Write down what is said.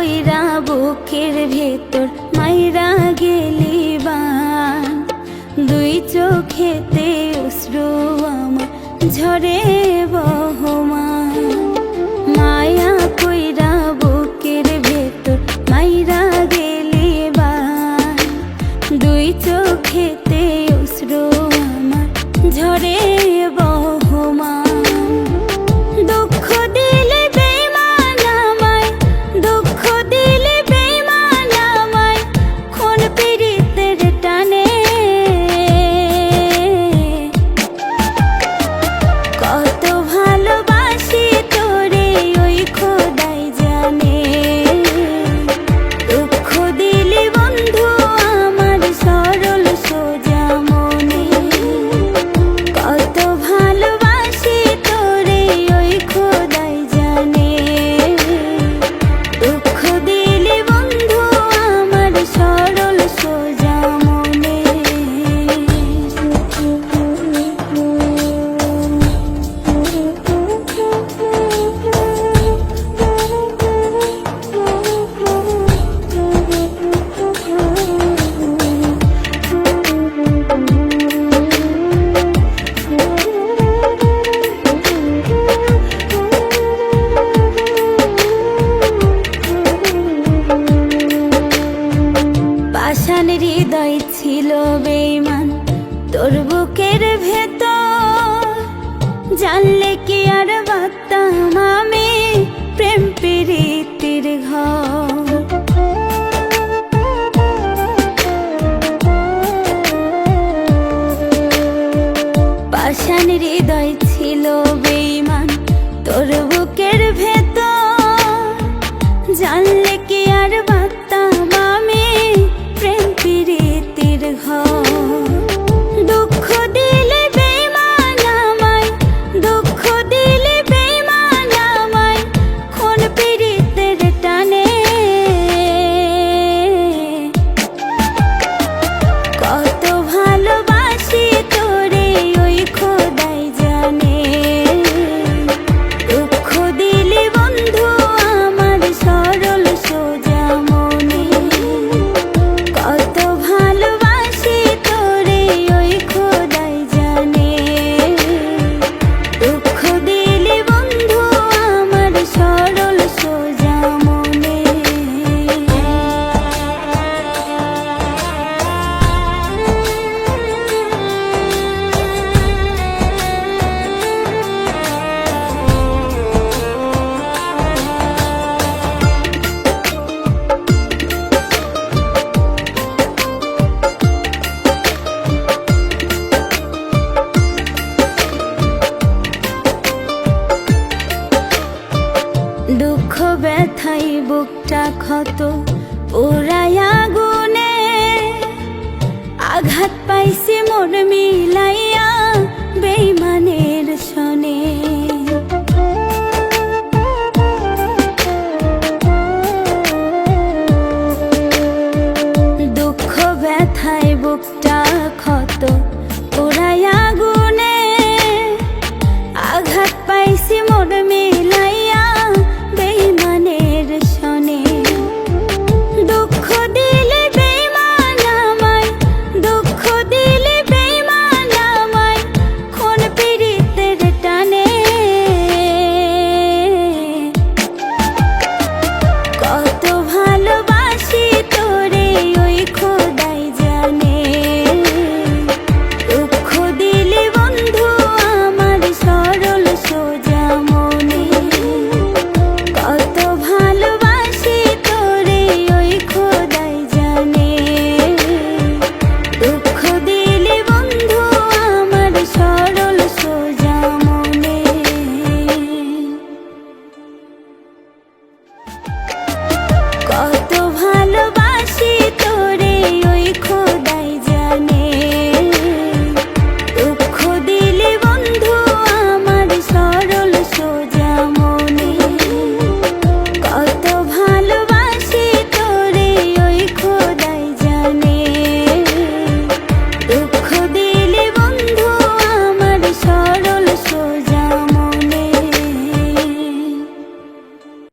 কইরা বুকের ভেতর মাইরা গেলি বান, দুই চোখেতে অশ্রু আমার ঝরে বহমান। মায়া কইরা বুকের ভেতর মাইরা গেলি বান, দুই চোখেতে অশ্রু আমার ঝরে বহমান। দুঃখ দিলে বেঈমান আমায়, দুঃখ দিলে বেঈমান আমায়, খুন পীড়িতের টানে। কত ভালোবাসি তোরে ওই খোদাই জানে, দুঃখ দিলি বন্ধু আমার সরল সোজা মনে। কত ভালোবাসি তোরে ওই খোদাই জানে, দুঃখ দিলি বন্ধু আমার সরল সোজা মনে। পাষাণ হৃদয় ছিল বেঈমান তোর বুকের ভেতর, জানলে কি আর বাঁধতাম আমি প্রেম প্রীতির ঘর। পাষাণ হৃদয় ছিল বেঈমান তোর বুকের ভেতর, জানলে কি আর বাঁধতাম আমি প্রেম প্রীতির ঘর। দুঃখ দিলে বেঈমান আমায়, দুঃখ দিলে বেঈমান আমায়, খুন পীড়িতের টানে। কত ভালোবাসি তোরে ওই খোদাই জানে, দুঃখ দিলি বন্ধু আমার সরল সোজা মনে। কত ভালোবাসি তোরে ওই খোদাই জানে, দুঃখ দিলি বন্ধু আমার সরল সোজা মনে। দুঃখ ব্যথাই বুকটা ক্ষত পোড়ায়া গুনে, আঘাত পাইছি মোর মিলাইয়া বেঈমানের সনে।